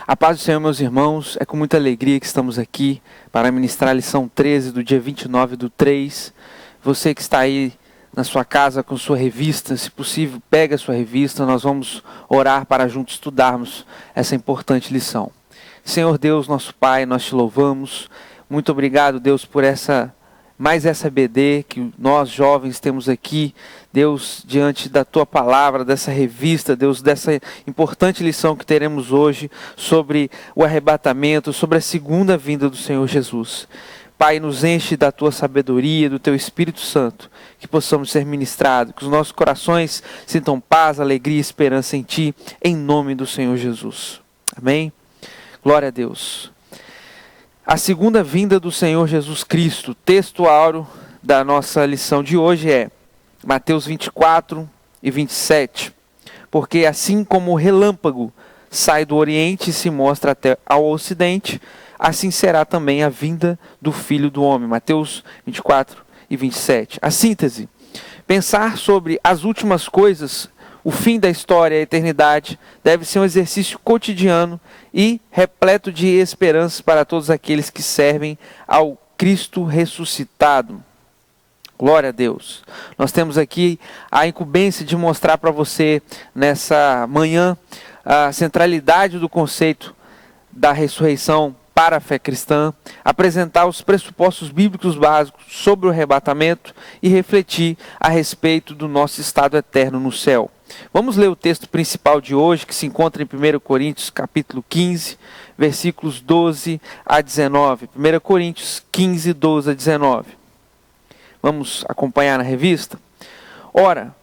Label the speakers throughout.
Speaker 1: A paz do Senhor, meus irmãos, é com muita alegria que estamos aqui para ministrar a lição 13 do dia 29/3. Você que está aí na sua casa com sua revista, se possível, pega a sua revista, nós vamos orar para juntos estudarmos essa importante lição. Senhor Deus, nosso Pai, nós te louvamos. Muito obrigado, Deus, por mais essa EBD que nós jovens temos aqui, Deus, diante da Tua palavra, dessa revista, Deus, dessa importante lição que teremos hoje sobre o arrebatamento, sobre a segunda vinda do Senhor Jesus. Pai, nos enche da Tua sabedoria, do Teu Espírito Santo, que possamos ser ministrados, que os nossos corações sintam paz, alegria e esperança em Ti, em nome do Senhor Jesus. Amém? Glória a Deus. A segunda vinda do Senhor Jesus Cristo, texto áureo da nossa lição de hoje é Mateus 24:27. Porque assim como o relâmpago sai do Oriente e se mostra até ao Ocidente, assim será também a vinda do Filho do Homem. Mateus 24:27. A síntese: pensar sobre as últimas coisas, o fim da história, a eternidade, deve ser um exercício cotidiano e repleto de esperança para todos aqueles que servem ao Cristo ressuscitado. Glória a Deus. Nós temos aqui a incumbência de mostrar para você nessa manhã a centralidade do conceito da ressurreição para a fé cristã, apresentar os pressupostos bíblicos básicos sobre o arrebatamento e refletir a respeito do nosso estado eterno no céu. Vamos ler o texto principal de hoje, que se encontra em 1 Coríntios capítulo 15, versículos 12 a 19. 1 Coríntios 15, 12 a 19. Vamos acompanhar na revista? Ora,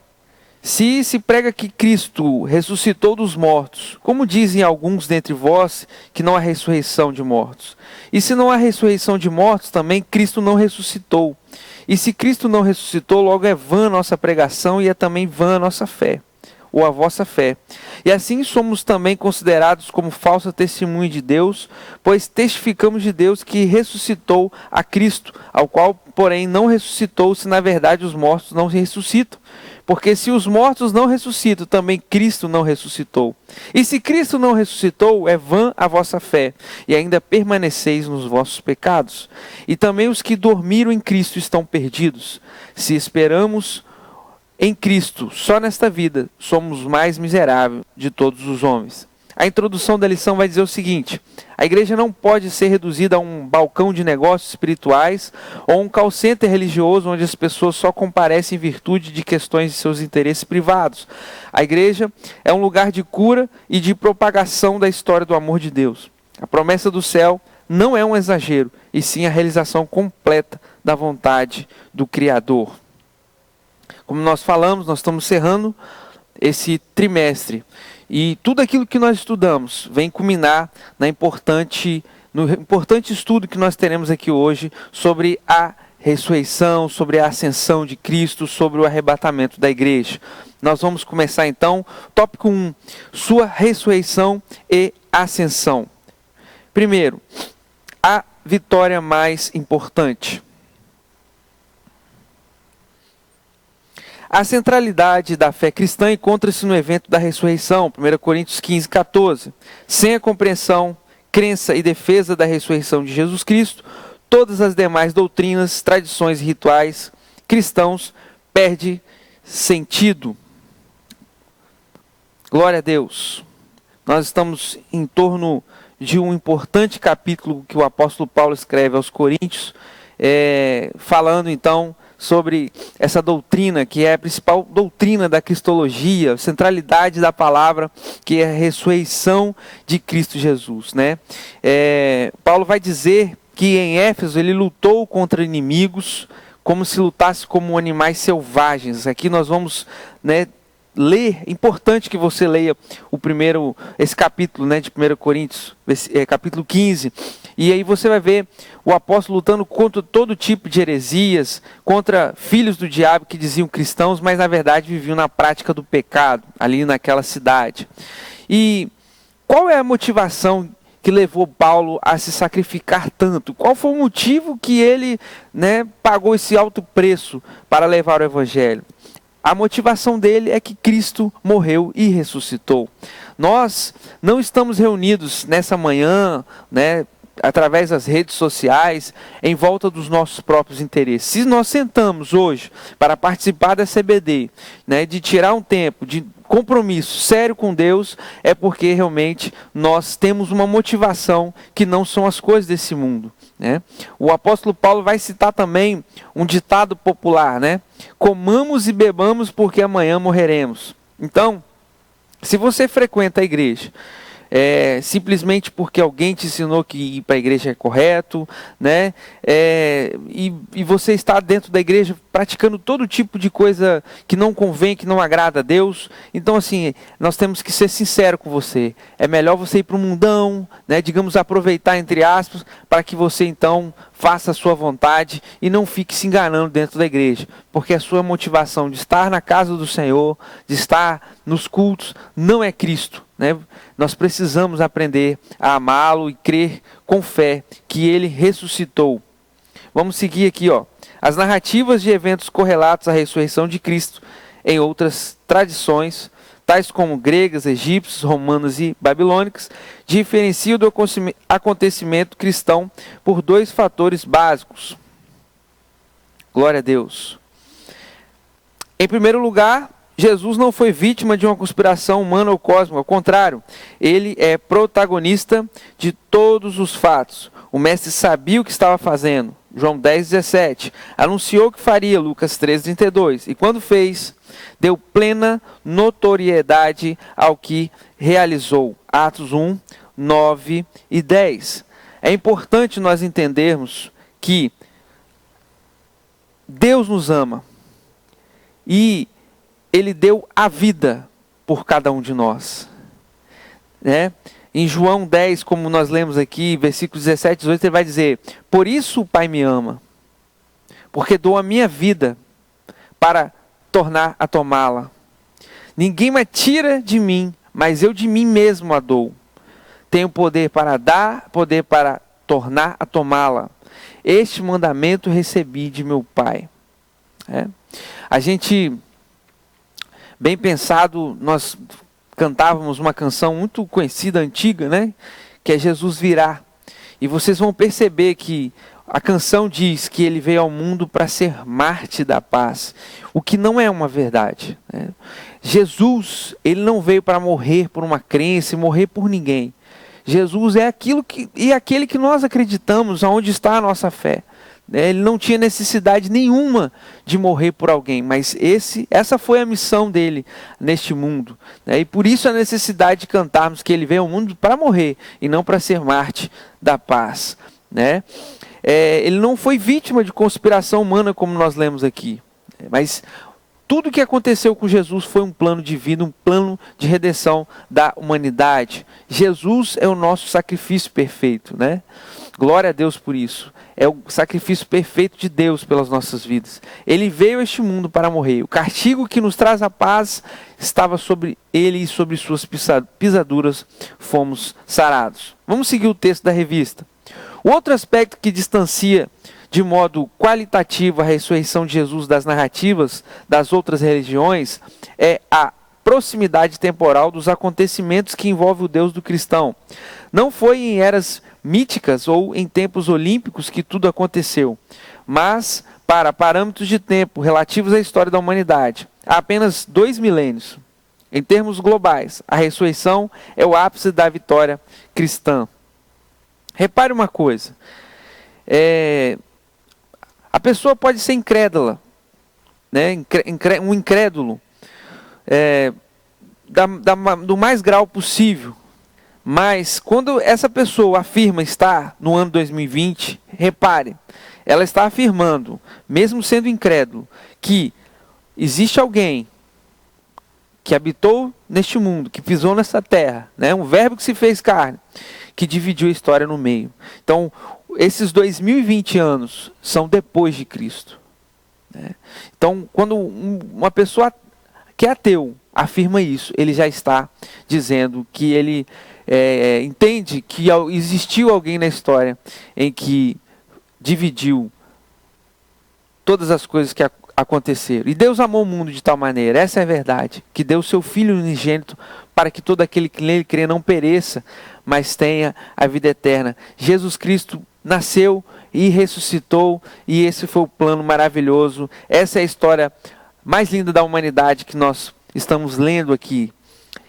Speaker 1: se se prega que Cristo ressuscitou dos mortos, como dizem alguns dentre vós que não há ressurreição de mortos? E se não há ressurreição de mortos, também Cristo não ressuscitou. E se Cristo não ressuscitou, logo é vã a nossa pregação e é também vã a nossa fé, ou a vossa fé. E assim somos também considerados como falsa testemunha de Deus, pois testificamos de Deus que ressuscitou a Cristo, ao qual, porém, não ressuscitou, se na verdade os mortos não ressuscitam. Porque se os mortos não ressuscitam, também Cristo não ressuscitou. E se Cristo não ressuscitou, é vã a vossa fé, e ainda permaneceis nos vossos pecados. E também os que dormiram em Cristo estão perdidos. Se esperamos em Cristo, só nesta vida, somos o mais miserável de todos os homens. A introdução da lição vai dizer o seguinte: a igreja não pode ser reduzida a um balcão de negócios espirituais ou um call center religioso onde as pessoas só comparecem em virtude de questões de seus interesses privados. A igreja é um lugar de cura e de propagação da história do amor de Deus. A promessa do céu não é um exagero, e sim a realização completa da vontade do Criador. Como nós falamos, nós estamos encerrando esse trimestre. E tudo aquilo que nós estudamos vem culminar no importante estudo que nós teremos aqui hoje sobre a ressurreição, sobre a ascensão de Cristo, sobre o arrebatamento da igreja. Nós vamos começar então, tópico 1, sua ressurreição e ascensão. Primeiro, a vitória mais importante. A centralidade da fé cristã encontra-se no evento da ressurreição, 1 Coríntios 15, 14. Sem a compreensão, crença e defesa da ressurreição de Jesus Cristo, todas as demais doutrinas, tradições e rituais cristãos perdem sentido. Glória a Deus. Nós estamos em torno de um importante capítulo que o apóstolo Paulo escreve aos Coríntios, falando então sobre essa doutrina, que é a principal doutrina da cristologia, a centralidade da palavra, que é a ressurreição de Cristo Jesus, né? Paulo vai dizer que em Éfeso ele lutou contra inimigos, como se lutasse como animais selvagens. Aqui nós vamos, ler, é importante que você leia esse capítulo, de 1 Coríntios, capítulo 15, e aí você vai ver o apóstolo lutando contra todo tipo de heresias, contra filhos do diabo que diziam cristãos, mas na verdade viviam na prática do pecado, ali naquela cidade. E qual é a motivação que levou Paulo a se sacrificar tanto? Qual foi o motivo que ele pagou esse alto preço para levar o evangelho? A motivação dele é que Cristo morreu e ressuscitou. Nós não estamos reunidos nessa manhã, né, através das redes sociais, em volta dos nossos próprios interesses. Se nós sentamos hoje para participar da CBD, né, de tirar um tempo de compromisso sério com Deus, é porque realmente nós temos uma motivação que não são as coisas desse mundo, né? O apóstolo Paulo vai citar também um ditado popular, né? Comamos e bebamos porque amanhã morreremos. Então, se você frequenta a igreja simplesmente porque alguém te ensinou que ir para a igreja é correto, né? E você está dentro da igreja praticando todo tipo de coisa que não convém, que não agrada a Deus. Então, assim, nós temos que ser sinceros com você. É melhor você ir para o mundão, né? Digamos, aproveitar, entre aspas, para que você, então, faça a sua vontade e não fique se enganando dentro da igreja. Porque a sua motivação de estar na casa do Senhor, de estar nos cultos, não é Cristo, né? Nós precisamos aprender a amá-lo e crer com fé que ele ressuscitou. Vamos seguir aqui, ó. As narrativas de eventos correlatos à ressurreição de Cristo em outras tradições, tais como gregas, egípcias, romanas e babilônicas, diferenciam do acontecimento cristão por dois fatores básicos. Glória a Deus. Em primeiro lugar, Jesus não foi vítima de uma conspiração humana ou cósmica, ao contrário, ele é protagonista de todos os fatos. O mestre sabia o que estava fazendo, João 10:17, anunciou que faria, Lucas 13:32, e quando fez, deu plena notoriedade ao que realizou, Atos 1, 9 e 10. É importante nós entendermos que Deus nos ama e Ele deu a vida por cada um de nós, né? Em João 10, como nós lemos aqui, versículos 17 e 18, ele vai dizer: por isso o Pai me ama, porque dou a minha vida para tornar a tomá-la. Ninguém me tira de mim, mas eu de mim mesmo a dou. Tenho poder para dar, poder para tornar a tomá-la. Este mandamento recebi de meu Pai. A gente, bem pensado, nós cantávamos uma canção muito conhecida, antiga, né? Que é Jesus virá. E vocês vão perceber que a canção diz que ele veio ao mundo para ser mártir da paz, o que não é uma verdade, né? Jesus, ele não veio para morrer por uma crença e morrer por ninguém. Jesus é aquele que nós acreditamos, aonde está a nossa fé. Ele não tinha necessidade nenhuma de morrer por alguém, mas essa foi a missão dele neste mundo, né? E por isso a necessidade de cantarmos que ele veio ao mundo para morrer e não para ser mártir da paz, né? Ele não foi vítima de conspiração humana, como nós lemos aqui, mas tudo o que aconteceu com Jesus foi um plano divino, um plano de redenção da humanidade. Jesus é o nosso sacrifício perfeito, né? Glória a Deus por isso. É o sacrifício perfeito de Deus pelas nossas vidas. Ele veio a este mundo para morrer. O castigo que nos traz a paz estava sobre ele e sobre suas pisaduras fomos sarados. Vamos seguir o texto da revista. O outro aspecto que distancia de modo qualitativo a ressurreição de Jesus das narrativas das outras religiões é a proximidade temporal dos acontecimentos que envolvem o Deus do cristão. Não foi em eras míticas ou em tempos olímpicos que tudo aconteceu, mas para parâmetros de tempo relativos à história da humanidade, há apenas 2 milênios. Em termos globais, a ressurreição é o ápice da vitória cristã. Repare uma coisa, a pessoa pode ser incrédula, né? Um incrédulo, do mais grau possível. Mas quando essa pessoa afirma estar no ano 2020, repare, ela está afirmando, mesmo sendo incrédulo, que existe alguém que habitou neste mundo, que pisou nessa terra, né? Um verbo que se fez carne, que dividiu a história no meio. Então, esses 2020 anos são depois de Cristo, né? Então, quando uma pessoa que é ateu afirma isso, ele já está dizendo que ele entende que existiu alguém na história em que dividiu todas as coisas que acontecer. E Deus amou o mundo de tal maneira, essa é a verdade, que deu o seu Filho unigênito para que todo aquele que nele crê não pereça, mas tenha a vida eterna. Jesus Cristo nasceu e ressuscitou, e esse foi o plano maravilhoso. Essa é a história mais linda da humanidade que nós estamos lendo aqui.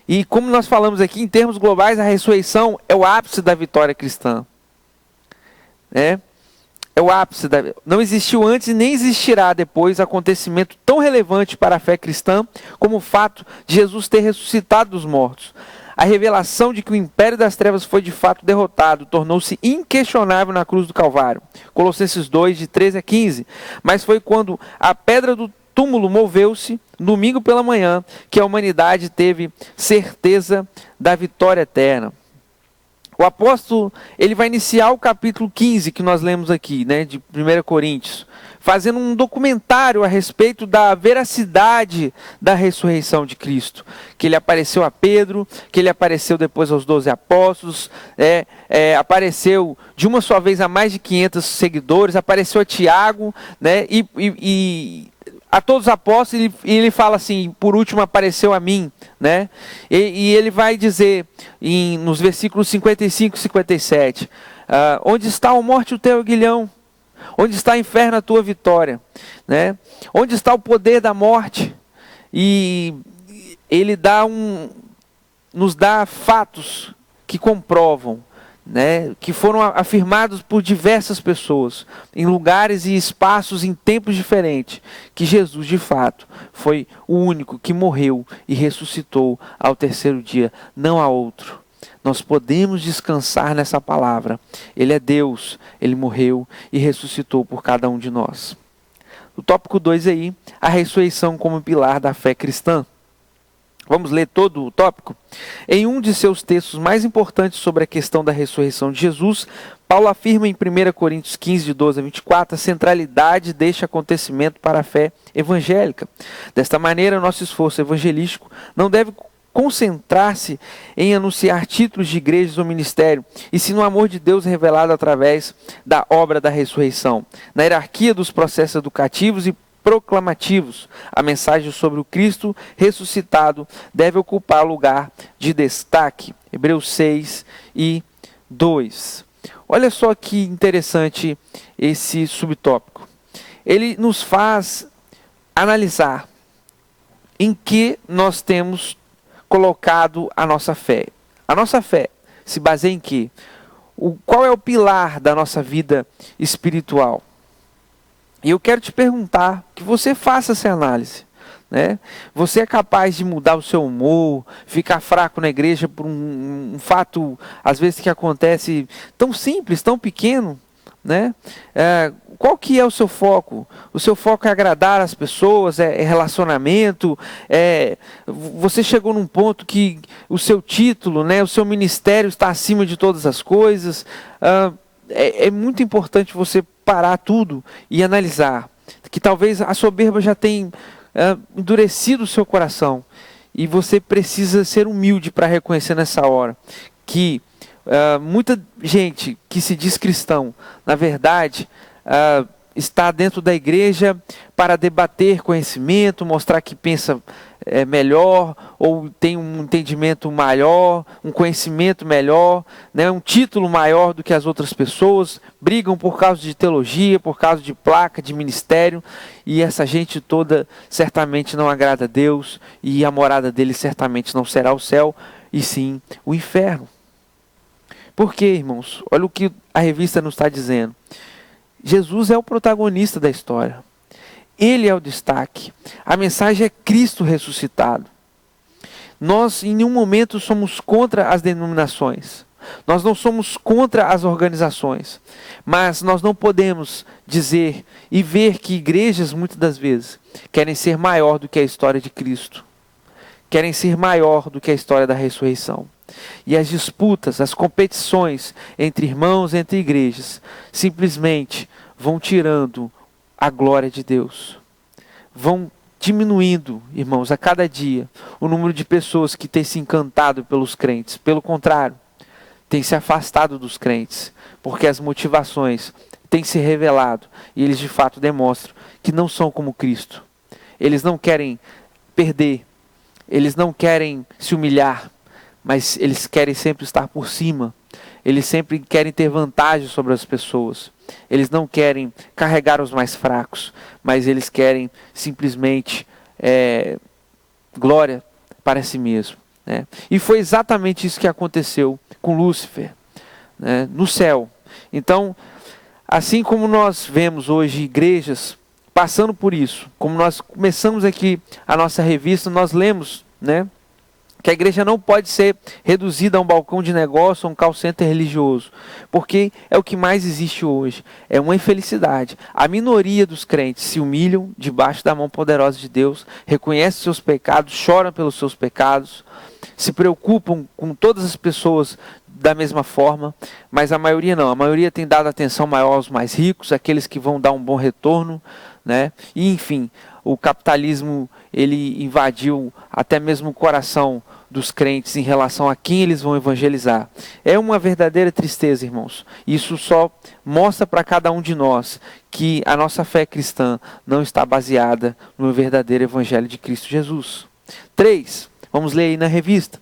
Speaker 1: E como nós falamos aqui, em termos globais, a ressurreição é o ápice da vitória cristã. É o ápice. Não existiu antes e nem existirá depois acontecimento tão relevante para a fé cristã como o fato de Jesus ter ressuscitado dos mortos. A revelação de que o império das trevas foi de fato derrotado tornou-se inquestionável na cruz do Calvário. Colossenses 2, de 13 a 15. Mas foi quando a pedra do túmulo moveu-se, domingo pela manhã, que a humanidade teve certeza da vitória eterna. O apóstolo, ele vai iniciar o capítulo 15 que nós lemos aqui, de 1 Coríntios, fazendo um documentário a respeito da veracidade da ressurreição de Cristo. Que ele apareceu a Pedro, que ele apareceu depois aos 12 apóstolos, apareceu de uma só vez a mais de 500 seguidores, apareceu a Tiago, e a todos os apóstolos, e ele fala assim, por último apareceu a mim, e ele vai dizer, nos versículos 55 e 57, onde está a morte o teu aguilhão? Onde está o inferno a tua vitória? Onde está o poder da morte? E ele nos dá fatos que comprovam, que foram afirmados por diversas pessoas, em lugares e espaços, em tempos diferentes, que Jesus de fato foi o único que morreu e ressuscitou ao terceiro dia, não há outro. Nós podemos descansar nessa palavra. Ele é Deus, Ele morreu e ressuscitou por cada um de nós. O tópico 2 aí, a ressurreição como pilar da fé cristã. Vamos ler todo o tópico? Em um de seus textos mais importantes sobre a questão da ressurreição de Jesus, Paulo afirma em 1 Coríntios 15, de 12 a 24, a centralidade deste acontecimento para a fé evangélica. Desta maneira, nosso esforço evangelístico não deve concentrar-se em anunciar títulos de igrejas ou ministério, e sim no amor de Deus revelado através da obra da ressurreição. Na hierarquia dos processos educativos e proclamativos, a mensagem sobre o Cristo ressuscitado deve ocupar lugar de destaque. Hebreus 6 e 2. Olha só que interessante esse subtópico. Ele nos faz analisar em que nós temos colocado a nossa fé. A nossa fé se baseia em quê? Qual é o pilar da nossa vida espiritual? E eu quero te perguntar que você faça essa análise. Você é capaz de mudar o seu humor, ficar fraco na igreja por um fato, às vezes, que acontece tão simples, tão pequeno? Qual que é o seu foco? O seu foco é agradar as pessoas, é relacionamento, você chegou num ponto que o seu título, o seu ministério está acima de todas as coisas. É muito importante você parar tudo e analisar, que talvez a soberba já tenha endurecido o seu coração, e você precisa ser humilde para reconhecer nessa hora que muita gente que se diz cristão, na verdade, está dentro da igreja para debater conhecimento, mostrar que pensa melhor, ou tem um entendimento maior, um conhecimento melhor, um título maior do que as outras pessoas, brigam por causa de teologia, por causa de placa, de ministério, e essa gente toda certamente não agrada a Deus, e a morada dele certamente não será o céu, e sim o inferno. Por quê, irmãos? Olha o que a revista nos está dizendo. Jesus é o protagonista da história. Ele é o destaque. A mensagem é Cristo ressuscitado. Nós, em nenhum momento, somos contra as denominações. Nós não somos contra as organizações. Mas nós não podemos dizer e ver que igrejas, muitas das vezes, querem ser maior do que a história de Cristo. Querem ser maior do que a história da ressurreição. E as disputas, as competições entre irmãos, entre igrejas, simplesmente vão tirando a glória de Deus. Vão diminuindo, irmãos, a cada dia, o número de pessoas que têm se encantado pelos crentes. Pelo contrário, têm se afastado dos crentes, porque as motivações tem se revelado. E eles de fato demonstram que não são como Cristo. Eles não querem perder. Eles não querem se humilhar. Mas eles querem sempre estar por cima. Eles sempre querem ter vantagem sobre as pessoas. Eles não querem carregar os mais fracos. Mas eles querem simplesmente glória para si mesmo. Né? E foi exatamente isso que aconteceu com Lúcifer, né? No céu. Então, assim como nós vemos hoje igrejas passando por isso, como nós começamos aqui a nossa revista, nós lemos, né, que a igreja não pode ser reduzida a um balcão de negócio ou um call center religioso, porque é o que mais existe hoje, é uma infelicidade. A minoria dos crentes se humilham debaixo da mão poderosa de Deus, reconhecem seus pecados, choram pelos seus pecados, se preocupam com todas as pessoas da mesma forma, mas a maioria não. A maioria tem dado atenção maior aos mais ricos, aqueles que vão dar um bom retorno, né? E enfim, o capitalismo ele invadiu até mesmo o coração dos crentes em relação a quem eles vão evangelizar. É uma verdadeira tristeza, irmãos. Isso só mostra para cada um de nós que a nossa fé cristã não está baseada no verdadeiro evangelho de Cristo Jesus. 3. Vamos ler aí na revista.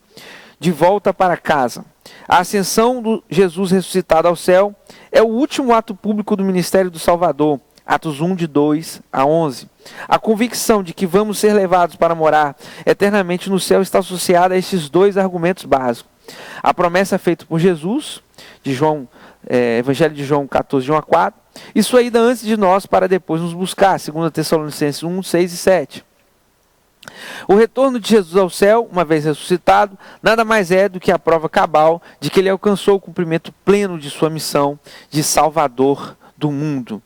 Speaker 1: De volta para casa. A ascensão do Jesus ressuscitado ao céu é o último ato público do ministério do Salvador. Atos 1, de 2 a 11. A convicção de que vamos ser levados para morar eternamente no céu está associada a estes dois argumentos básicos. A promessa feita por Jesus, de Evangelho de João 14, de 1 a 4, e sua ida antes de nós para depois nos buscar, 2 Tessalonicenses 1, 6 e 7. O retorno de Jesus ao céu, uma vez ressuscitado, nada mais é do que a prova cabal de que ele alcançou o cumprimento pleno de sua missão de Salvador do mundo.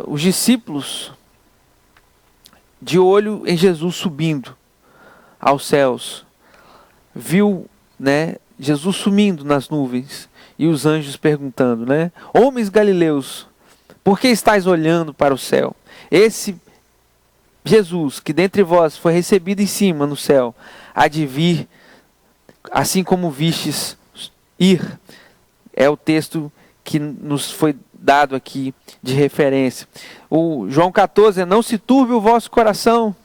Speaker 1: Os discípulos, de olho em Jesus subindo aos céus, viu, né, Jesus sumindo nas nuvens e os anjos perguntando, né, homens galileus, por que estáis olhando para o céu? Esse Jesus, que dentre vós foi recebido em cima no céu, há de vir, assim como vistes ir. É o texto que nos foi dado aqui de referência. O João 14 não se turbe o vosso coração.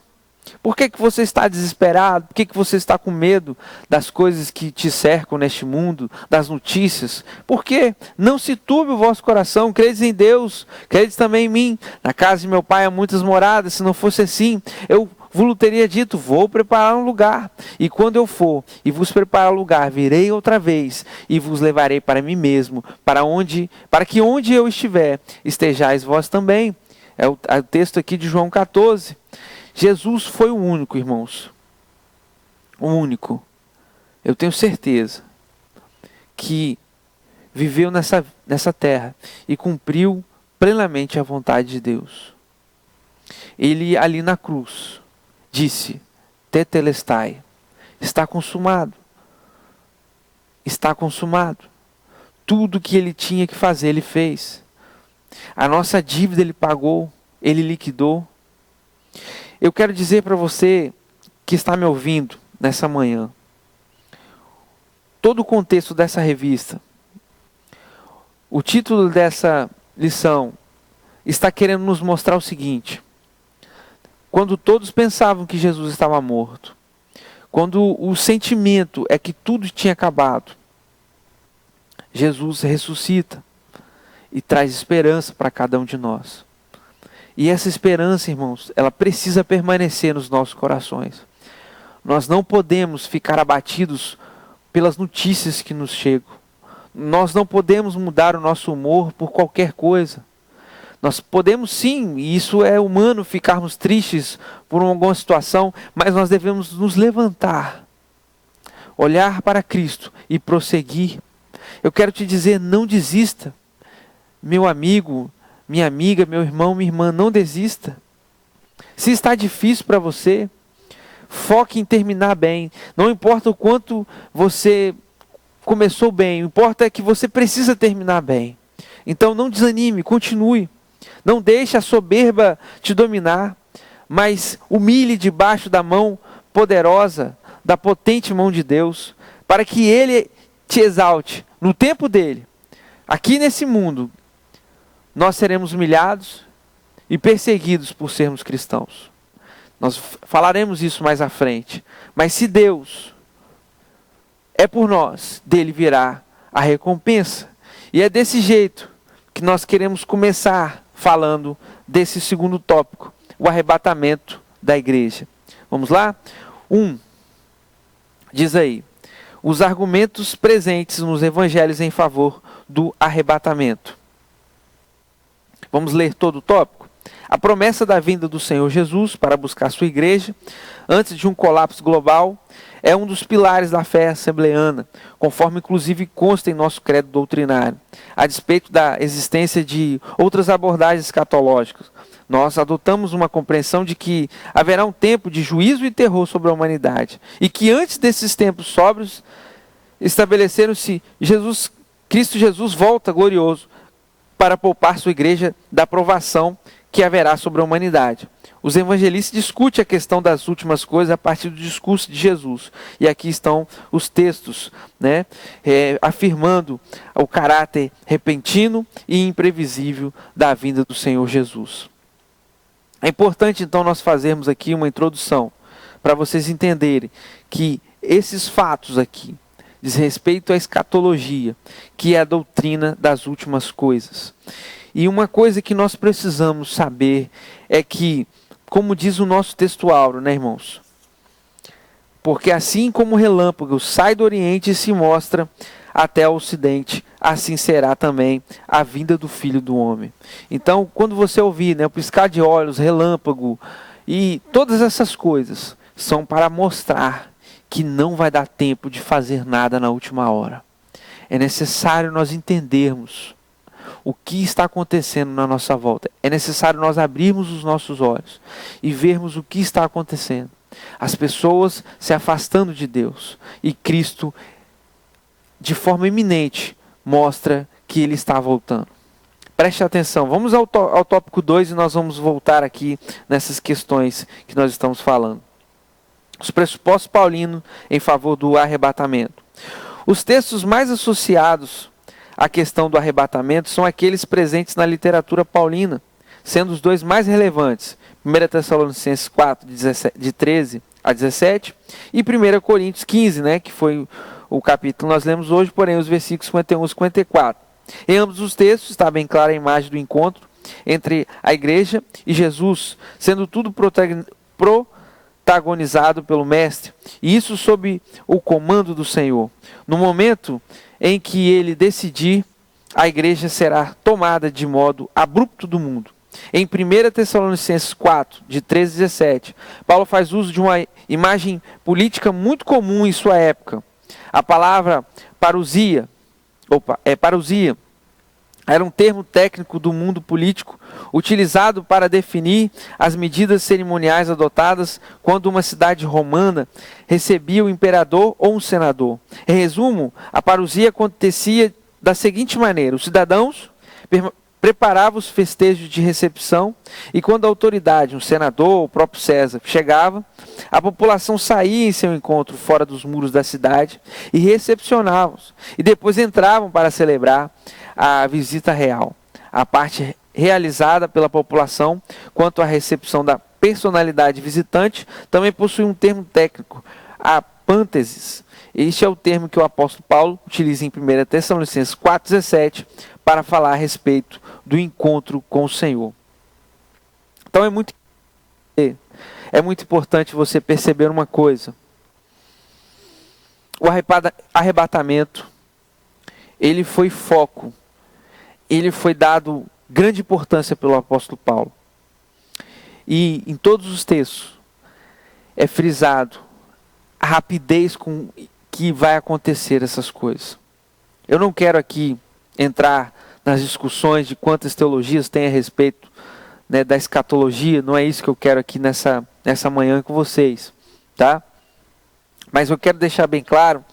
Speaker 1: Por que você está desesperado? Por que você está com medo das coisas que te cercam neste mundo, das notícias? Por que? Não se turbe o vosso coração, credes em Deus, credes também em mim. Na casa de meu pai há muitas moradas, se não fosse assim, eu vos teria dito, vou preparar um lugar. E quando eu for e vos preparar um lugar, virei outra vez e vos levarei para mim mesmo, para que onde eu estiver, estejais vós também. É o texto aqui de João 14. Jesus foi o único, irmãos. O único. Eu tenho certeza que viveu nessa terra e cumpriu plenamente a vontade de Deus. Ele ali na cruz disse, tetelestai, está consumado. Está consumado. Tudo que ele tinha que fazer, ele fez. A nossa dívida ele pagou, ele liquidou. Eu quero dizer para você que está me ouvindo nessa manhã, todo o contexto dessa revista, o título dessa lição está querendo nos mostrar o seguinte: quando todos pensavam que Jesus estava morto, quando o sentimento é que tudo tinha acabado, Jesus ressuscita e traz esperança para cada um de nós. E essa esperança, irmãos, ela precisa permanecer nos nossos corações. Nós não podemos ficar abatidos pelas notícias que nos chegam. Nós não podemos mudar o nosso humor por qualquer coisa. Nós podemos sim, e isso é humano, ficarmos tristes por alguma situação, mas nós devemos nos levantar, olhar para Cristo e prosseguir. Eu quero te dizer, não desista, meu amigo, minha amiga, meu irmão, minha irmã, não desista. Se está difícil para você, foque em terminar bem. Não importa o quanto você começou bem, o que importa é que você precisa terminar bem. Então não desanime, continue. Não deixe a soberba te dominar, mas humilhe debaixo da mão poderosa, da potente mão de Deus, para que Ele te exalte no tempo dele, aqui nesse mundo, nós seremos humilhados e perseguidos por sermos cristãos. Nós falaremos isso mais à frente. Mas se Deus é por nós, dele virá a recompensa. E é desse jeito que nós queremos começar falando desse segundo tópico, o arrebatamento da igreja. Vamos lá? 1. Diz aí: os argumentos presentes nos evangelhos em favor do arrebatamento. Vamos ler todo o tópico? A promessa da vinda do Senhor Jesus para buscar sua igreja, antes de um colapso global, é um dos pilares da fé assembleana, conforme inclusive consta em nosso credo doutrinário. A despeito da existência de outras abordagens escatológicas, nós adotamos uma compreensão de que haverá um tempo de juízo e terror sobre a humanidade, e que antes desses tempos sóbrios, estabeleceram-se Cristo Jesus volta glorioso para poupar sua igreja da provação que haverá sobre a humanidade. Os evangelistas discutem a questão das últimas coisas a partir do discurso de Jesus. E aqui estão os textos, afirmando o caráter repentino e imprevisível da vinda do Senhor Jesus. É importante então nós fazermos aqui uma introdução, para vocês entenderem que esses fatos aqui diz respeito à escatologia, que é a doutrina das últimas coisas. E uma coisa que nós precisamos saber é que, como diz o nosso textuário, irmãos? Porque assim como o relâmpago sai do Oriente e se mostra até o Ocidente, assim será também a vinda do Filho do Homem. Então, quando você ouvir o piscar de olhos, relâmpago e todas essas coisas, são para mostrar que não vai dar tempo de fazer nada na última hora. É necessário nós entendermos o que está acontecendo na nossa volta. É necessário nós abrirmos os nossos olhos e vermos o que está acontecendo. As pessoas se afastando de Deus. E Cristo, de forma iminente, mostra que Ele está voltando. Preste atenção. Vamos ao tópico 2 e nós vamos voltar aqui nessas questões que nós estamos falando. Os pressupostos paulinos em favor do arrebatamento. Os textos mais associados à questão do arrebatamento são aqueles presentes na literatura paulina, sendo os dois mais relevantes, 1 Tessalonicenses 4, de 13 a 17, e 1 Coríntios 15, que foi o capítulo que nós lemos hoje, porém os versículos 51 e 54. Em ambos os textos está bem clara a imagem do encontro entre a igreja e Jesus, sendo tudo protagonizado pelo Mestre, e isso sob o comando do Senhor. No momento em que ele decidir, a igreja será tomada de modo abrupto do mundo. Em 1 Tessalonicenses 4, de 13 a 17, Paulo faz uso de uma imagem política muito comum em sua época. A palavra parousia, era um termo técnico do mundo político, utilizado para definir as medidas cerimoniais adotadas quando uma cidade romana recebia o imperador ou um senador. Em resumo, a parousia acontecia da seguinte maneira: os cidadãos preparavam os festejos de recepção e quando a autoridade, um senador, o próprio César, chegava, a população saía em seu encontro fora dos muros da cidade e recepcionava-os. E depois entravam para celebrar a visita real. A parte realizada pela população quanto à recepção da personalidade visitante também possui um termo técnico, a pântesis. Este é o termo que o apóstolo Paulo utiliza em 1 Tessalonicenses 4,17 para falar a respeito do encontro com o Senhor. Então é muito importante você perceber uma coisa. O arrebatamento, ele foi foco, ele foi dado grande importância pelo apóstolo Paulo. E em todos os textos é frisado a rapidez com que vai acontecer essas coisas. Eu não quero aqui entrar nas discussões de quantas teologias tem a respeito da escatologia, não é isso que eu quero aqui nessa manhã com vocês, tá? Mas eu quero deixar bem claro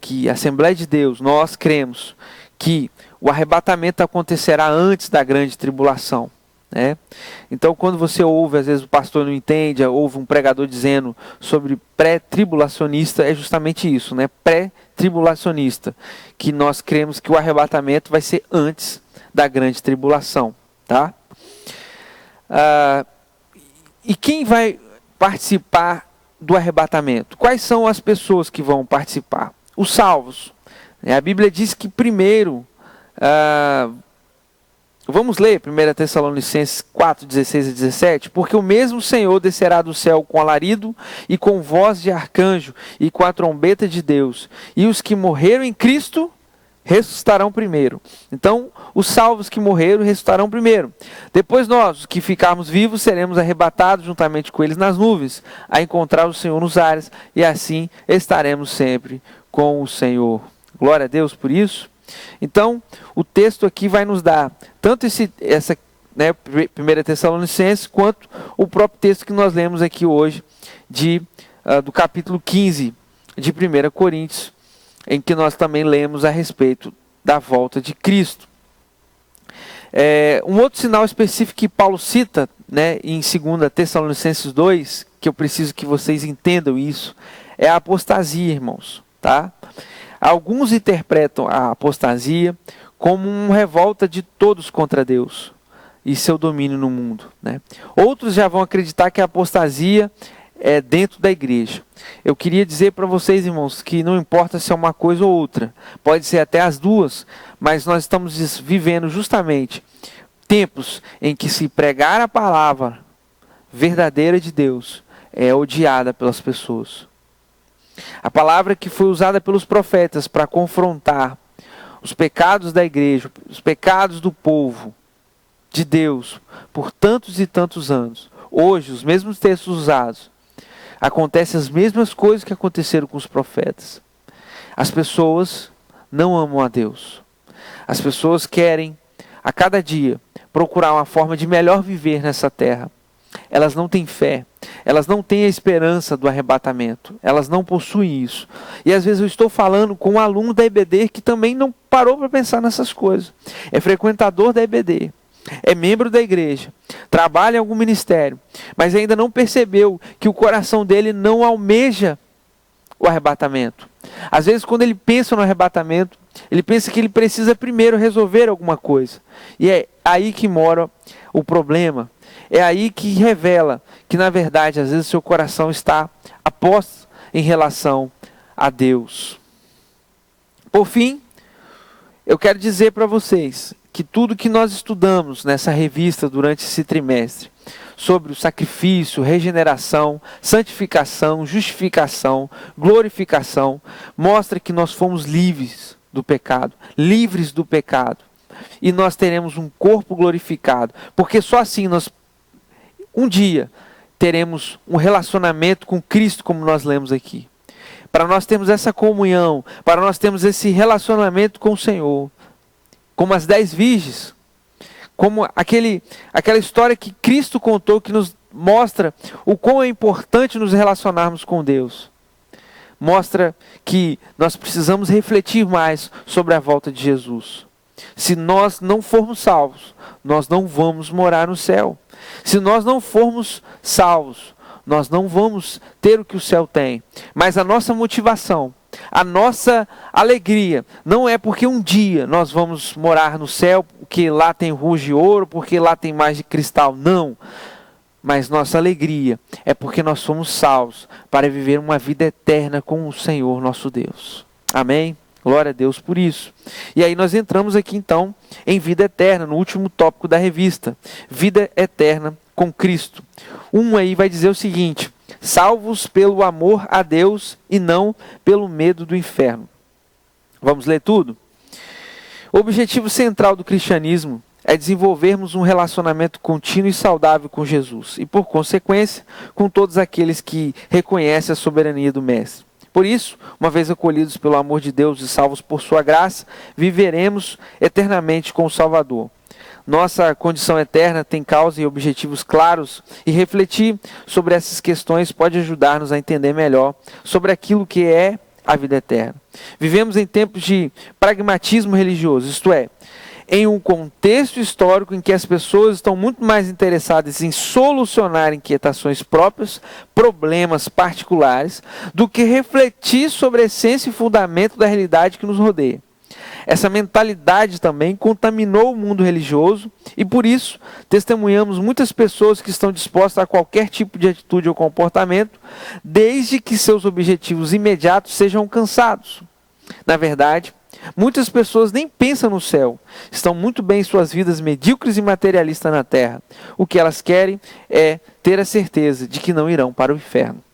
Speaker 1: que a Assembleia de Deus, nós cremos que o arrebatamento acontecerá antes da grande tribulação. né? Então, quando você ouve, às vezes o pastor não entende, ouve um pregador dizendo sobre pré-tribulacionista, é justamente isso, né? Pré-tribulacionista, que nós cremos que o arrebatamento vai ser antes da grande tribulação, tá? E quem vai participar do arrebatamento? Quais são as pessoas que vão participar? Os salvos. A Bíblia diz que primeiro, vamos ler 1 Tessalonicenses 4, 16 e 17? Porque o mesmo Senhor descerá do céu com alarido e com voz de arcanjo e com a trombeta de Deus. E os que morreram em Cristo ressuscitarão primeiro. Então, os salvos que morreram ressuscitarão primeiro. Depois nós, os que ficarmos vivos, seremos arrebatados juntamente com eles nas nuvens, a encontrar o Senhor nos ares, e assim estaremos sempre com o Senhor. Glória a Deus por isso. Então, o texto aqui vai nos dar tanto essa 1 Tessalonicenses, quanto o próprio texto que nós lemos aqui hoje, do capítulo 15 de 1 Coríntios, em que nós também lemos a respeito da volta de Cristo. Um outro sinal específico que Paulo cita, né, em 2 Tessalonicenses 2, que eu preciso que vocês entendam isso, é a apostasia, irmãos. Tá? Alguns interpretam a apostasia como uma revolta de todos contra Deus e seu domínio no mundo, né? Outros já vão acreditar que a apostasia é dentro da igreja. Eu queria dizer para vocês, irmãos, que não importa se é uma coisa ou outra, pode ser até as duas, mas nós estamos vivendo justamente tempos em que se pregar a palavra verdadeira de Deus é odiada pelas pessoas. A palavra que foi usada pelos profetas para confrontar os pecados da igreja, os pecados do povo de Deus por tantos e tantos anos. Hoje, os mesmos textos usados, acontecem as mesmas coisas que aconteceram com os profetas. As pessoas não amam a Deus. As pessoas querem, a cada dia, procurar uma forma de melhor viver nessa terra. Elas não têm fé. Elas não têm a esperança do arrebatamento. Elas não possuem isso. E às vezes eu estou falando com um aluno da EBD que também não parou para pensar nessas coisas. É frequentador da EBD. É membro da igreja. Trabalha em algum ministério. Mas ainda não percebeu que o coração dele não almeja o arrebatamento. Às vezes quando ele pensa no arrebatamento, ele pensa que ele precisa primeiro resolver alguma coisa. E é aí que mora o problema. É aí que revela que, na verdade, às vezes seu coração está aposto em relação a Deus. Por fim, eu quero dizer para vocês que tudo que nós estudamos nessa revista durante esse trimestre, sobre o sacrifício, regeneração, santificação, justificação, glorificação, mostra que nós fomos livres do pecado, livres do pecado. E nós teremos um corpo glorificado, porque só assim nós um dia teremos um relacionamento com Cristo, como nós lemos aqui. Para nós termos essa comunhão, para nós termos esse relacionamento com o Senhor, como as 10 virgens, como aquela história que Cristo contou, que nos mostra o quão é importante nos relacionarmos com Deus. Mostra que nós precisamos refletir mais sobre a volta de Jesus. Se nós não formos salvos, nós não vamos morar no céu. Se nós não formos salvos, nós não vamos ter o que o céu tem. Mas a nossa motivação, a nossa alegria, não é porque um dia nós vamos morar no céu, porque lá tem ruge de ouro, porque lá tem mais de cristal. Não. Mas nossa alegria é porque nós somos salvos para viver uma vida eterna com o Senhor nosso Deus. Amém? Glória a Deus por isso. E aí nós entramos aqui então em vida eterna, no último tópico da revista. Vida eterna com Cristo. Aí vai dizer o seguinte: salvos pelo amor a Deus e não pelo medo do inferno. Vamos ler tudo? O objetivo central do cristianismo é desenvolvermos um relacionamento contínuo e saudável com Jesus. E por consequência, com todos aqueles que reconhecem a soberania do Mestre. Por isso, uma vez acolhidos pelo amor de Deus e salvos por sua graça, viveremos eternamente com o Salvador. Nossa condição eterna tem causa e objetivos claros, e refletir sobre essas questões pode ajudar-nos a entender melhor sobre aquilo que é a vida eterna. Vivemos em tempos de pragmatismo religioso, isto é em um contexto histórico em que as pessoas estão muito mais interessadas em solucionar inquietações próprias, problemas particulares, do que refletir sobre a essência e fundamento da realidade que nos rodeia. Essa mentalidade também contaminou o mundo religioso e, por isso, testemunhamos muitas pessoas que estão dispostas a qualquer tipo de atitude ou comportamento, desde que seus objetivos imediatos sejam alcançados. Na verdade, muitas pessoas nem pensam no céu, estão muito bem em suas vidas medíocres e materialistas na terra. O que elas querem é ter a certeza de que não irão para o inferno.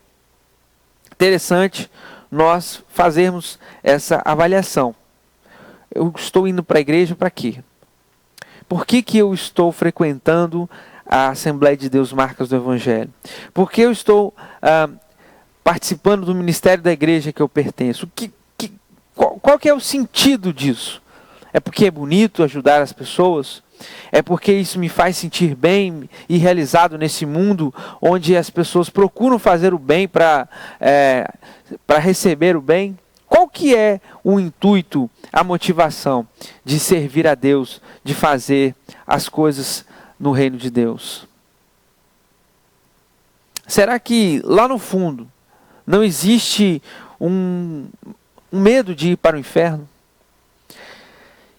Speaker 1: Interessante nós fazermos essa avaliação. Eu estou indo para a igreja para quê? Por que eu estou frequentando a Assembleia de Deus Marcas do Evangelho? Por que eu estou participando do ministério da igreja que eu pertenço? Qual que é o sentido disso? É porque é bonito ajudar as pessoas? É porque isso me faz sentir bem e realizado nesse mundo onde as pessoas procuram fazer o bem para receber o bem? Qual que é o intuito, a motivação de servir a Deus, de fazer as coisas no reino de Deus? Será que lá no fundo não existe um medo de ir para o inferno?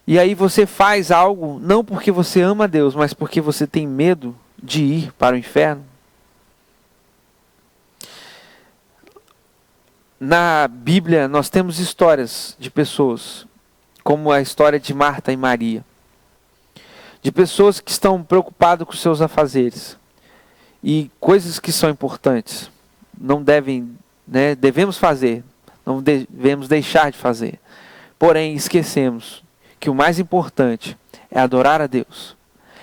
Speaker 1: E aí você faz algo não porque você ama a Deus, mas porque você tem medo de ir para o inferno? Na Bíblia nós temos histórias de pessoas, como a história de Marta e Maria, de pessoas que estão preocupadas com seus afazeres e coisas que são importantes, devemos fazer, não devemos deixar de fazer. Porém, esquecemos que o mais importante é adorar a Deus,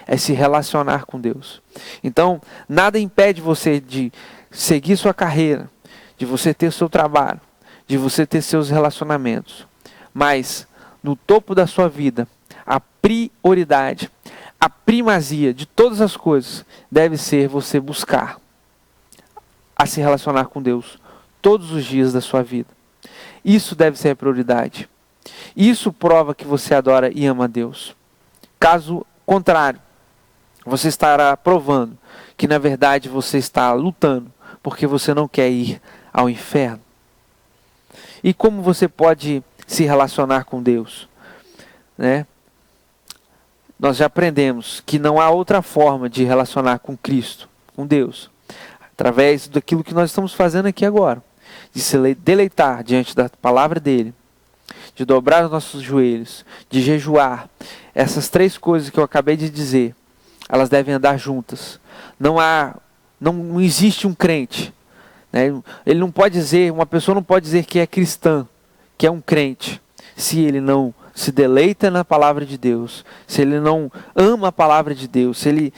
Speaker 1: é se relacionar com Deus. Então, nada impede você de seguir sua carreira, de você ter seu trabalho, de você ter seus relacionamentos. Mas, no topo da sua vida, a prioridade, a primazia de todas as coisas deve ser você buscar a se relacionar com Deus todos os dias da sua vida. Isso deve ser a prioridade. Isso prova que você adora e ama a Deus. Caso contrário, você estará provando que na verdade você está lutando porque você não quer ir ao inferno. E como você pode se relacionar com Deus? Nós já aprendemos que não há outra forma de relacionar com Cristo, com Deus, através daquilo que nós estamos fazendo aqui agora, de se deleitar diante da palavra dele, de dobrar os nossos joelhos, de jejuar. Essas três coisas que eu acabei de dizer, elas devem andar juntas. Não existe um crente, ele não pode dizer, uma pessoa não pode dizer que é cristã, que é um crente, se ele não se deleita na palavra de Deus, se ele não ama a palavra de Deus, se ele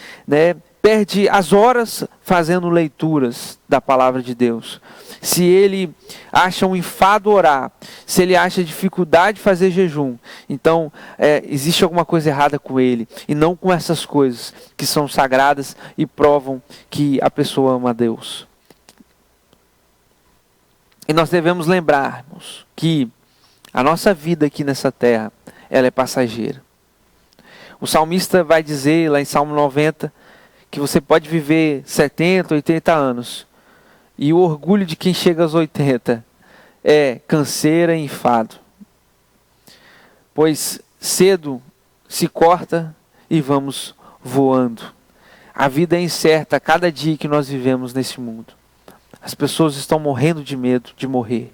Speaker 1: perde as horas fazendo leituras da palavra de Deus, se ele acha um enfado orar, se ele acha dificuldade de fazer jejum, então existe alguma coisa errada com ele, e não com essas coisas que são sagradas e provam que a pessoa ama a Deus. E nós devemos lembrarmos que a nossa vida aqui nessa terra, ela é passageira. O salmista vai dizer lá em Salmo 90, que você pode viver 70, 80 anos. E o orgulho de quem chega aos 80 é canseira e enfado. Pois cedo se corta e vamos voando. A vida é incerta a cada dia que nós vivemos nesse mundo. As pessoas estão morrendo de medo de morrer.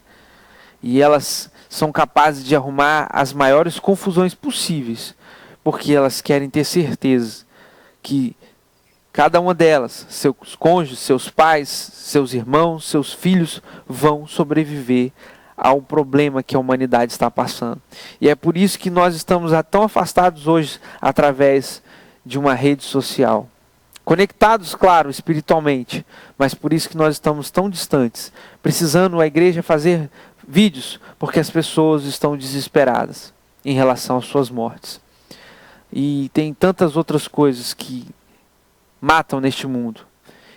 Speaker 1: E elas são capazes de arrumar as maiores confusões possíveis, porque elas querem ter certeza que cada uma delas, seus cônjuges, seus pais, seus irmãos, seus filhos, vão sobreviver ao problema que a humanidade está passando. E é por isso que nós estamos tão afastados hoje através de uma rede social. Conectados, claro, espiritualmente, mas por isso que nós estamos tão distantes, precisando a igreja fazer vídeos, porque as pessoas estão desesperadas em relação às suas mortes. E tem tantas outras coisas que matam neste mundo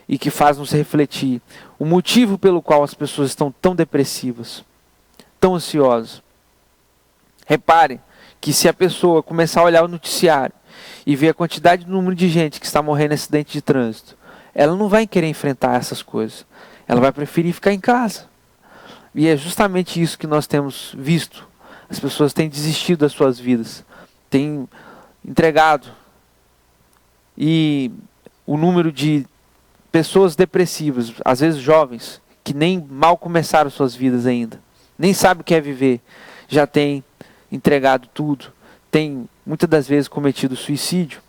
Speaker 1: e que fazem nos refletir o motivo pelo qual as pessoas estão tão depressivas, tão ansiosas. Repare que se a pessoa começar a olhar o noticiário e ver a quantidade de número de gente que está morrendo em acidente de trânsito, ela não vai querer enfrentar essas coisas. Ela vai preferir ficar em casa. E é justamente isso que nós temos visto. As pessoas têm desistido das suas vidas, têm entregado. E o número de pessoas depressivas, às vezes jovens, que nem mal começaram suas vidas ainda, nem sabem o que é viver, já têm entregado tudo, têm muitas das vezes cometido suicídio.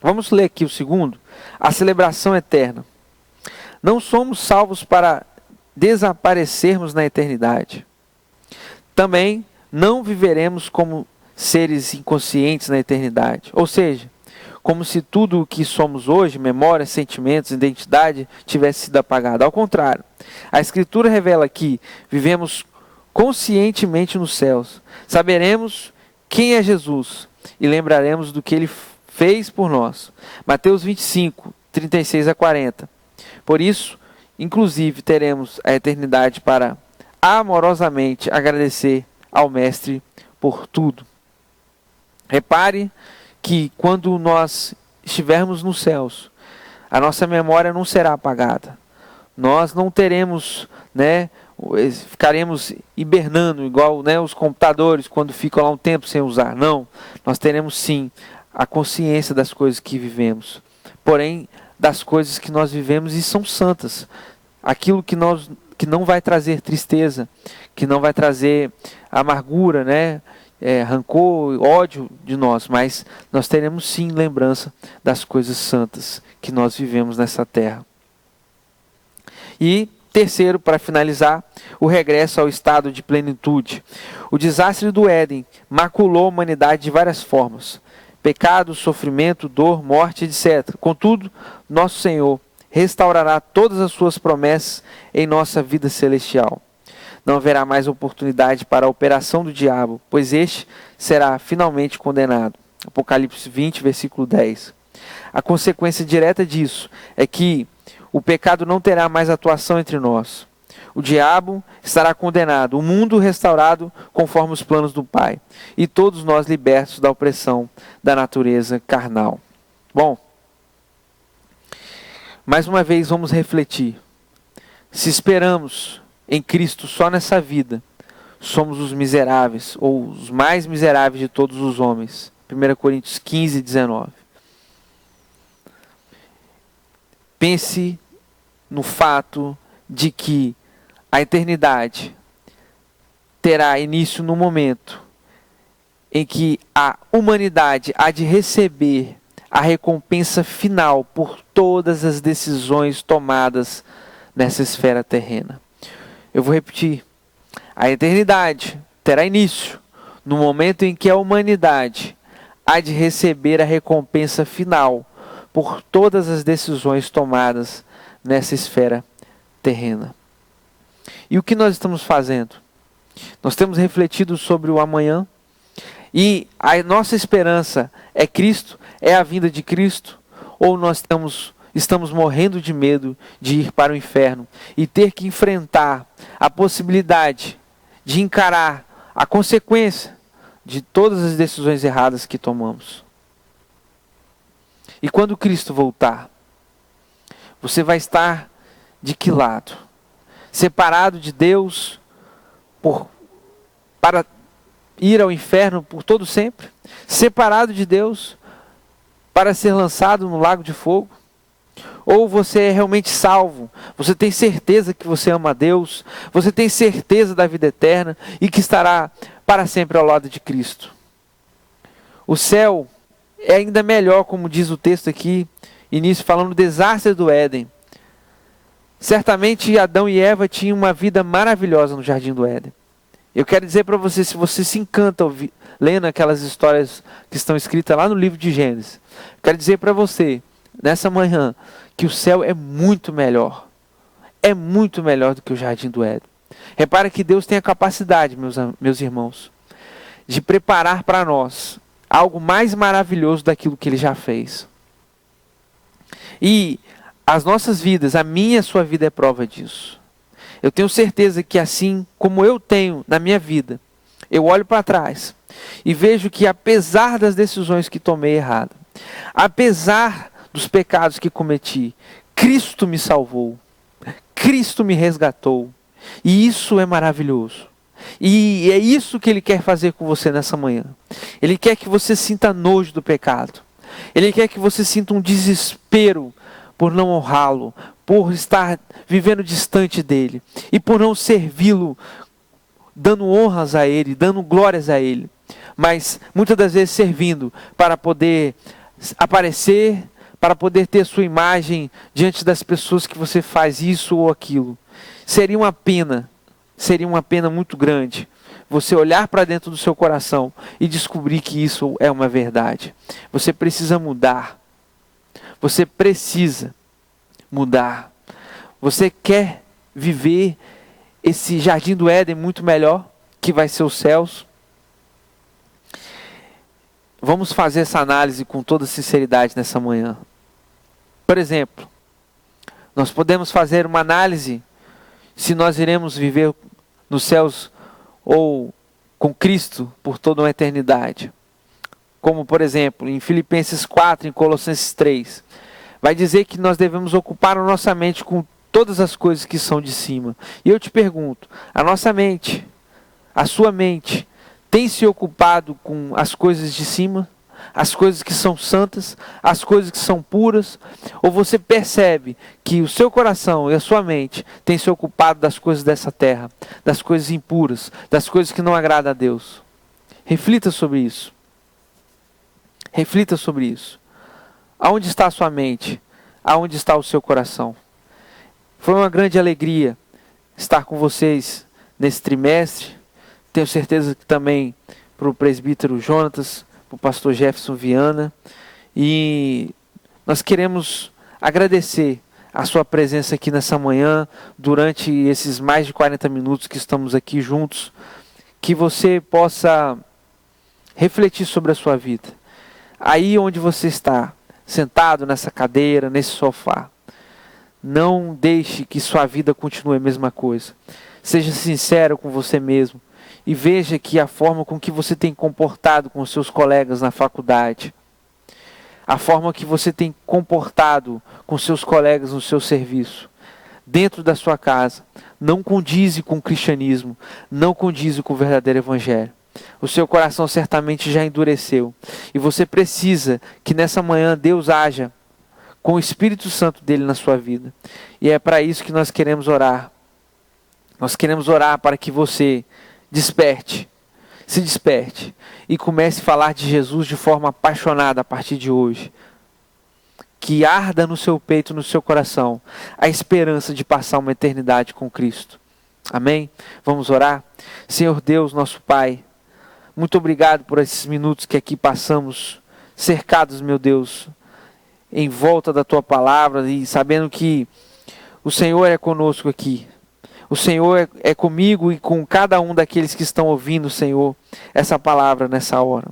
Speaker 1: Vamos ler aqui o segundo. A celebração eterna. Não somos salvos para desaparecermos na eternidade. Também não viveremos como seres inconscientes na eternidade. Ou seja, como se tudo o que somos hoje, memórias, sentimentos, identidade, tivesse sido apagado. Ao contrário, a Escritura revela que vivemos conscientemente nos céus. Saberemos quem é Jesus e lembraremos do que Ele fez por nós. Mateus 25, 36 a 40. Por isso, inclusive, teremos a eternidade para amorosamente agradecer ao Mestre por tudo. Repare que quando nós estivermos nos céus, a nossa memória não será apagada. Nós não teremos, ficaremos hibernando igual, os computadores quando ficam lá um tempo sem usar. Não, nós teremos sim a consciência das coisas que vivemos. Porém, das coisas que nós vivemos e são santas. Aquilo que não vai trazer tristeza, que não vai trazer amargura, rancor, ódio de nós, mas nós teremos sim lembrança das coisas santas que nós vivemos nessa terra. E terceiro, para finalizar, o regresso ao estado de plenitude. O desastre do Éden maculou a humanidade de várias formas: pecado, sofrimento, dor, morte, etc. Contudo, nosso Senhor restaurará todas as suas promessas em nossa vida celestial. Não haverá mais oportunidade para a operação do diabo, pois este será finalmente condenado. Apocalipse 20, versículo 10. A consequência direta disso é que o pecado não terá mais atuação entre nós. O diabo estará condenado, o mundo restaurado conforme os planos do Pai, e todos nós libertos da opressão da natureza carnal. Bom, mais uma vez vamos refletir. Se esperamos em Cristo só nessa vida, somos os miseráveis, ou os mais miseráveis de todos os homens. 1 Coríntios 15, 19. Pense no fato de que a eternidade terá início no momento em que a humanidade há de receber a recompensa final por todas as decisões tomadas nessa esfera terrena. Eu vou repetir. A eternidade terá início no momento em que a humanidade há de receber a recompensa final por todas as decisões tomadas nessa esfera terrena. E o que nós estamos fazendo? Nós temos refletido sobre o amanhã e a nossa esperança é Cristo, é a vinda de Cristo, ou nós estamos morrendo de medo de ir para o inferno e ter que enfrentar a possibilidade de encarar a consequência de todas as decisões erradas que tomamos. E quando Cristo voltar, você vai estar de que lado? Separado de Deus para ir ao inferno por todo sempre? Separado de Deus para ser lançado no lago de fogo? Ou você é realmente salvo? Você tem certeza que você ama a Deus? Você tem certeza da vida eterna e que estará para sempre ao lado de Cristo? O céu é ainda melhor, como diz o texto aqui, início falando do desastre do Éden. Certamente Adão e Eva tinham uma vida maravilhosa no jardim do Éden. Eu quero dizer para você, se você se encanta lendo aquelas histórias que estão escritas lá no livro de Gênesis, quero dizer para você, nessa manhã, que o céu é muito melhor. É muito melhor do que o jardim do Éden. Repara que Deus tem a capacidade, meus irmãos, de preparar para nós algo mais maravilhoso daquilo que Ele já fez. E as nossas vidas, a minha e a sua vida é prova disso. Eu tenho certeza que assim como eu tenho na minha vida eu olho para trás e vejo que apesar das decisões que tomei errado, apesar dos pecados que cometi, Cristo me salvou, Cristo me resgatou, e isso é maravilhoso. E é isso que Ele quer fazer com você nessa manhã. Ele quer que você sinta nojo do pecado. Ele quer que você sinta um desespero por não honrá-lo, por estar vivendo distante dEle e por não servi-lo, dando honras a Ele, dando glórias a Ele, mas muitas das vezes servindo para poder aparecer, para poder ter sua imagem diante das pessoas que você faz isso ou aquilo. Seria uma pena muito grande você olhar para dentro do seu coração e descobrir que isso é uma verdade. Você precisa mudar. Você precisa mudar. Você quer viver esse jardim do Éden muito melhor, que vai ser os céus? Vamos fazer essa análise com toda sinceridade nessa manhã. Por exemplo, nós podemos fazer uma análise se nós iremos viver nos céus ou com Cristo por toda uma eternidade. Como, por exemplo, em Filipenses 4, em Colossenses 3, vai dizer que nós devemos ocupar a nossa mente com todas as coisas que são de cima. E eu te pergunto, a nossa mente, a sua mente, tem se ocupado com as coisas de cima? As coisas que são santas, as coisas que são puras? Ou você percebe que o seu coração e a sua mente têm se ocupado das coisas dessa terra, das coisas impuras, das coisas que não agradam a Deus? Reflita sobre isso. Reflita sobre isso. Aonde está a sua mente? Aonde está o seu coração? Foi uma grande alegria estar com vocês nesse trimestre. Tenho certeza que também para o presbítero Jonatas, para o pastor Jefferson Viana. E nós queremos agradecer a sua presença aqui nessa manhã, durante esses mais de 40 minutos que estamos aqui juntos. Que você possa refletir sobre a sua vida. Aí onde você está, sentado nessa cadeira, nesse sofá. Não deixe que sua vida continue a mesma coisa. Seja sincero com você mesmo. E veja que a forma com que você tem comportado com os seus colegas na faculdade, a forma que você tem comportado com seus colegas no seu serviço, dentro da sua casa, não condize com o cristianismo, não condize com o verdadeiro evangelho. O seu coração certamente já endureceu. E você precisa que nessa manhã Deus haja com o Espírito Santo dele na sua vida. E é para isso que nós queremos orar. Nós queremos orar para que você se desperte e comece a falar de Jesus de forma apaixonada a partir de hoje. Que arda no seu peito, no seu coração, a esperança de passar uma eternidade com Cristo. Amém? Vamos orar? Senhor Deus, nosso Pai, muito obrigado por esses minutos que aqui passamos, cercados, meu Deus, em volta da Tua palavra e sabendo que o Senhor é conosco aqui. O Senhor é comigo e com cada um daqueles que estão ouvindo, Senhor, essa palavra nessa hora.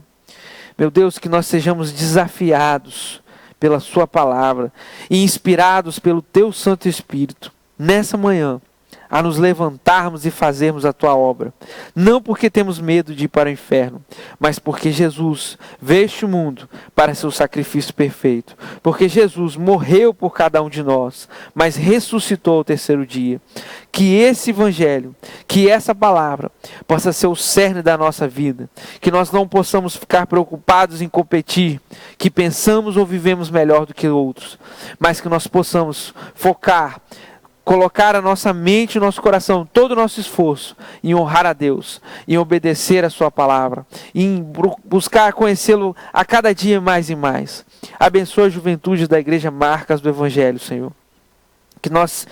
Speaker 1: Meu Deus, que nós sejamos desafiados pela Sua palavra e inspirados pelo Teu Santo Espírito, nessa manhã, a nos levantarmos e fazermos a Tua obra. Não porque temos medo de ir para o inferno, mas porque Jesus veio este mundo para ser o sacrifício perfeito. Porque Jesus morreu por cada um de nós, mas ressuscitou ao terceiro dia. Que esse evangelho, que essa palavra possa ser o cerne da nossa vida. Que nós não possamos ficar preocupados em competir, que pensamos ou vivemos melhor do que outros, mas que nós possamos focar, colocar a nossa mente e o nosso coração, todo o nosso esforço em honrar a Deus, em obedecer a Sua palavra, em buscar conhecê-lo a cada dia mais e mais. Abençoa a juventude da Igreja Marcas do Evangelho, Senhor. Que nós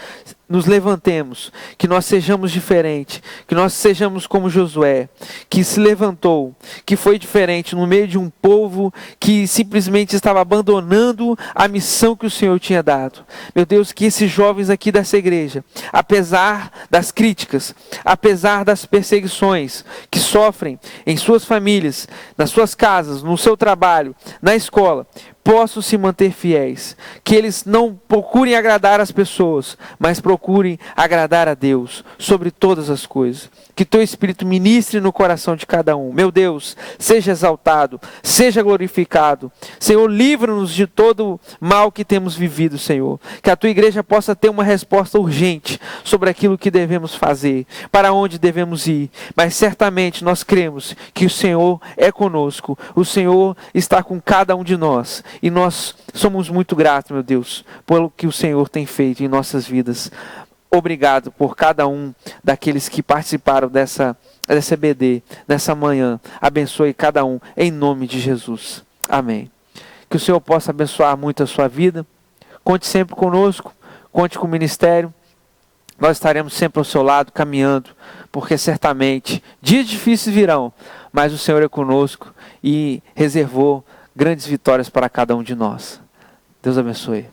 Speaker 1: nos levantemos, que nós sejamos diferentes, que nós sejamos como Josué, que se levantou, que foi diferente no meio de um povo que simplesmente estava abandonando a missão que o Senhor tinha dado. Meu Deus, que esses jovens aqui dessa igreja, apesar das críticas, apesar das perseguições que sofrem em suas famílias, nas suas casas, no seu trabalho, na escola, possam se manter fiéis, que eles não procurem agradar as pessoas, mas procurem agradar a Deus sobre todas as coisas. Que teu Espírito ministre no coração de cada um. Meu Deus, seja exaltado, seja glorificado. Senhor, livra-nos de todo mal que temos vivido, Senhor. Que a tua igreja possa ter uma resposta urgente sobre aquilo que devemos fazer, para onde devemos ir. Mas certamente nós cremos que o Senhor é conosco, o Senhor está com cada um de nós. E nós somos muito gratos, meu Deus, pelo que o Senhor tem feito em nossas vidas. Obrigado por cada um daqueles que participaram dessa EBD, nessa manhã. Abençoe cada um, em nome de Jesus. Amém. Que o Senhor possa abençoar muito a sua vida. Conte sempre conosco, conte com o ministério. Nós estaremos sempre ao seu lado, caminhando, porque certamente dias difíceis virão, mas o Senhor é conosco e reservou grandes vitórias para cada um de nós. Deus abençoe.